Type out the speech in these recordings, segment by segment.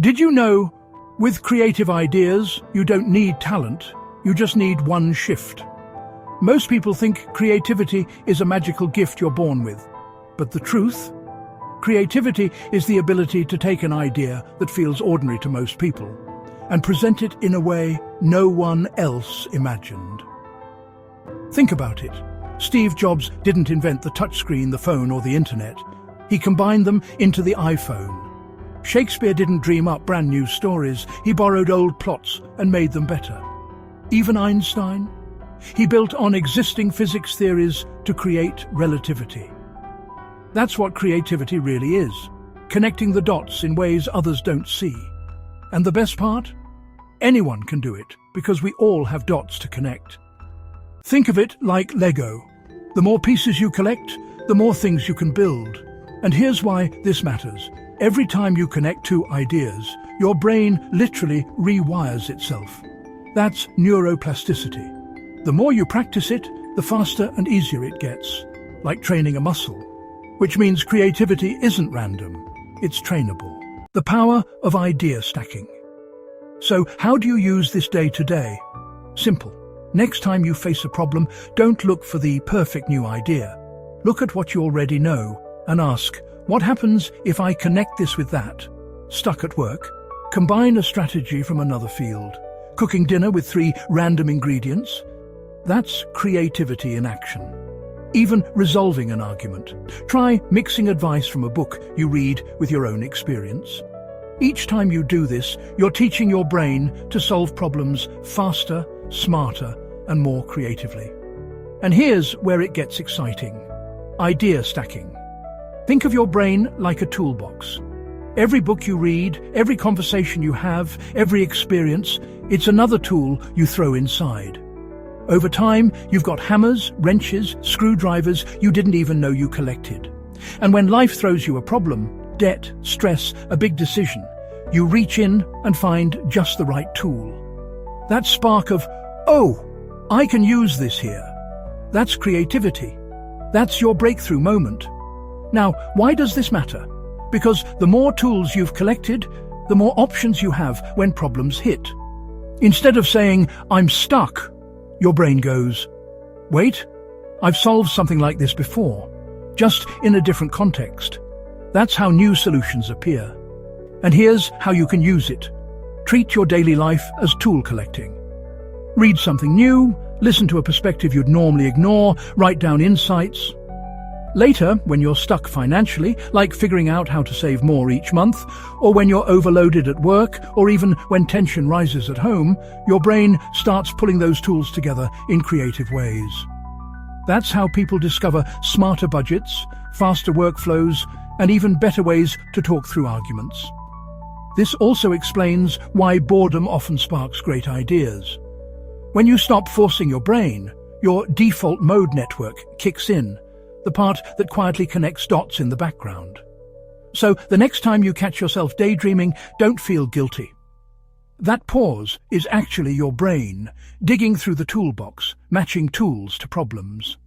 Did you know, with creative ideas, you don't need talent, you just need one shift? Most people think creativity is a magical gift you're born with. But the truth? Creativity is the ability to take an idea that feels ordinary to most people and present it in a way no one else imagined. Think about it. Steve Jobs didn't invent the touchscreen, the phone, or the internet. He combined them into the iPhone. Shakespeare didn't dream up brand new stories. He borrowed old plots and made them better. Even Einstein? He built on existing physics theories to create relativity. That's what creativity really is, connecting the dots in ways others don't see. And the best part? Anyone can do it, because we all have dots to connect. Think of it like Lego. The more pieces you collect, the more things you can build. And here's why this matters. Every time you connect two ideas, your brain literally rewires itself. That's neuroplasticity. The more you practice it, the faster and easier it gets, like training a muscle. Which means creativity isn't random, it's trainable. The power of idea stacking. So how do you use this day to day? Simple. Next time you face a problem, don't look for the perfect new idea. Look at what you already know and ask, what happens if I connect this with that? Stuck at work? Combine a strategy from another field. Cooking dinner with 3 random ingredients? That's creativity in action. Even resolving an argument. Try mixing advice from a book you read with your own experience. Each time you do this, you're teaching your brain to solve problems faster, smarter, and more creatively. And here's where it gets exciting. Idea stacking. Think of your brain like a toolbox. Every book you read, every conversation you have, every experience, it's another tool you throw inside. Over time, you've got hammers, wrenches, screwdrivers you didn't even know you collected. And when life throws you a problem, debt, stress, a big decision, you reach in and find just the right tool. That spark of, oh, I can use this here. That's creativity. That's your breakthrough moment. Now, why does this matter? Because the more tools you've collected, the more options you have when problems hit. Instead of saying, I'm stuck, your brain goes, wait, I've solved something like this before, just in a different context. That's how new solutions appear. And here's how you can use it. Treat your daily life as tool collecting. Read something new, listen to a perspective you'd normally ignore, write down insights. Later, when you're stuck financially, like figuring out how to save more each month, or when you're overloaded at work, or even when tension rises at home, your brain starts pulling those tools together in creative ways. That's how people discover smarter budgets, faster workflows, and even better ways to talk through arguments. This also explains why boredom often sparks great ideas. When you stop forcing your brain, your default mode network kicks in, the part that quietly connects dots in the background. So the next time you catch yourself daydreaming, don't feel guilty. That pause is actually your brain digging through the toolbox, matching tools to problems.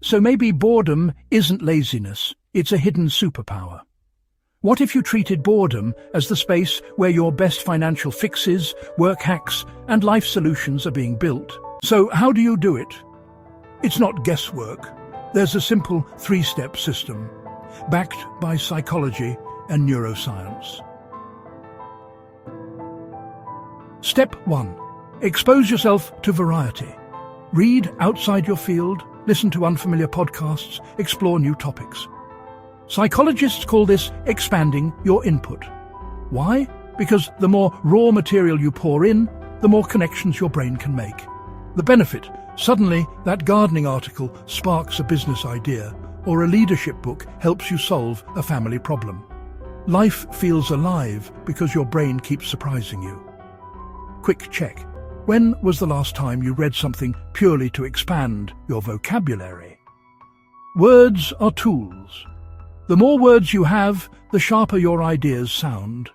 So maybe boredom isn't laziness, it's a hidden superpower. What if you treated boredom as the space where your best financial fixes, work hacks, and life solutions are being built? So how do you do it? It's not guesswork. There's a simple 3-step system, backed by psychology and neuroscience. Step 1. Expose yourself to variety. Read outside your field, listen to unfamiliar podcasts, explore new topics. Psychologists call this expanding your input. Why? Because the more raw material you pour in, the more connections your brain can make. The benefit: suddenly that gardening article sparks a business idea, or a leadership book helps you solve a family problem. Life feels alive because your brain keeps surprising you. Quick check. When was the last time you read something purely to expand your vocabulary? Words are tools. The more words you have, the sharper your ideas sound.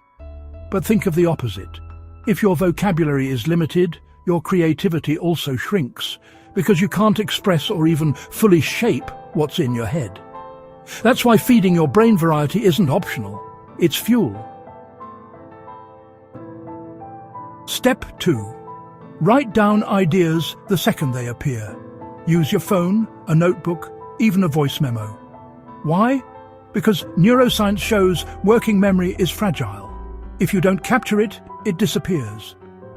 But think of the opposite. If your vocabulary is limited, your creativity also shrinks, because you can't express or even fully shape what's in your head. That's why feeding your brain variety isn't optional, it's fuel. Step 2. Write down ideas the second they appear. Use your phone, a notebook, even a voice memo. Why? Because neuroscience shows working memory is fragile. If you don't capture it, it disappears.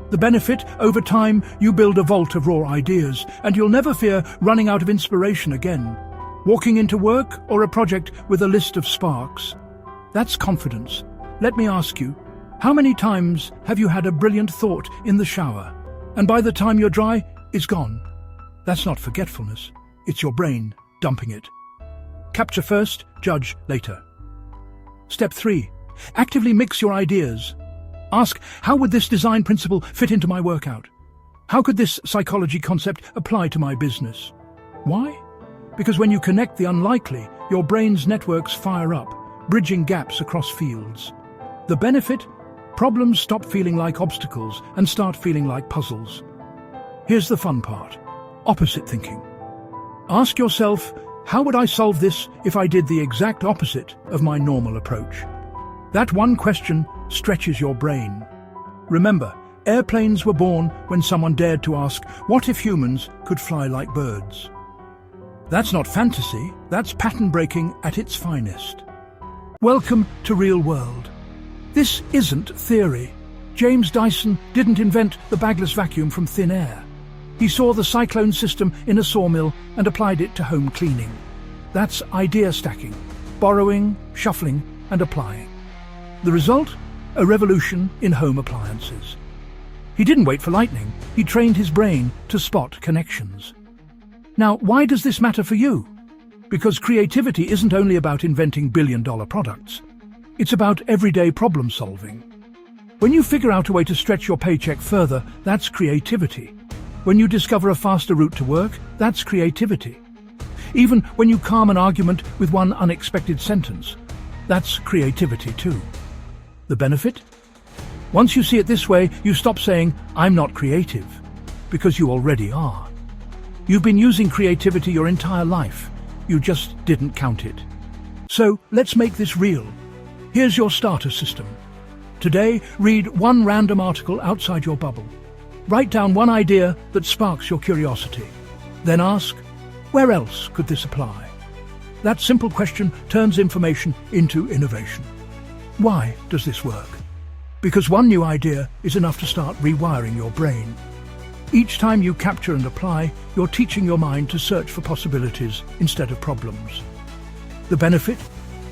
The benefit, over time, you build a vault of raw ideas, and you'll never fear running out of inspiration again. Walking into work or a project with a list of sparks. That's confidence. Let me ask you, how many times have you had a brilliant thought in the shower, and by the time you're dry, it's gone? That's not forgetfulness. It's your brain dumping it. Capture first, judge later. Step 3. Actively mix your ideas. Ask, how would this design principle fit into my workout? How could this psychology concept apply to my business? Why? Because when you connect the unlikely, your brain's networks fire up, bridging gaps across fields. The benefit? Problems stop feeling like obstacles and start feeling like puzzles. Here's the fun part. Opposite thinking. Ask yourself, how would I solve this if I did the exact opposite of my normal approach? That one question stretches your brain. Remember, airplanes were born when someone dared to ask, what if humans could fly like birds? That's not fantasy, that's pattern breaking at its finest. Welcome to real world. This isn't theory. James Dyson didn't invent the bagless vacuum from thin air. He saw the cyclone system in a sawmill and applied it to home cleaning. That's idea stacking, borrowing, shuffling, and applying. The result? A revolution in home appliances. He didn't wait for lightning, he trained his brain to spot connections. Now, why does this matter for you? Because creativity isn't only about inventing billion-dollar products. It's about everyday problem solving. When you figure out a way to stretch your paycheck further, that's creativity. When you discover a faster route to work, that's creativity. Even when you calm an argument with one unexpected sentence, that's creativity too. The benefit? Once you see it this way, you stop saying, I'm not creative, because you already are. You've been using creativity your entire life. You just didn't count it. So let's make this real. Here's your starter system. Today, read one random article outside your bubble. Write down one idea that sparks your curiosity. Then ask, where else could this apply? That simple question turns information into innovation. Why does this work? Because one new idea is enough to start rewiring your brain. Each time you capture and apply, you're teaching your mind to search for possibilities instead of problems. The benefit?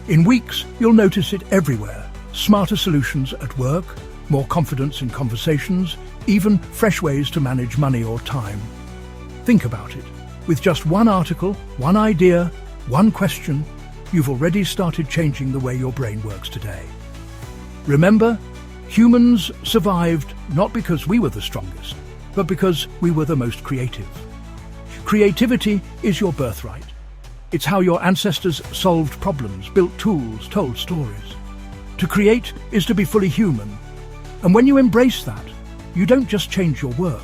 In weeks, you'll notice it everywhere. Smarter solutions at work, more confidence in conversations, even fresh ways to manage money or time. Think about it. With just one article, one idea, one question, you've already started changing the way your brain works today. Remember, humans survived not because we were the strongest, but because we were the most creative. Creativity is your birthright. It's how your ancestors solved problems, built tools, told stories. To create is to be fully human. And when you embrace that, you don't just change your work,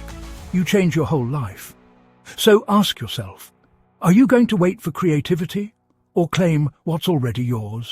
you change your whole life. So ask yourself, are you going to wait for creativity or claim what's already yours?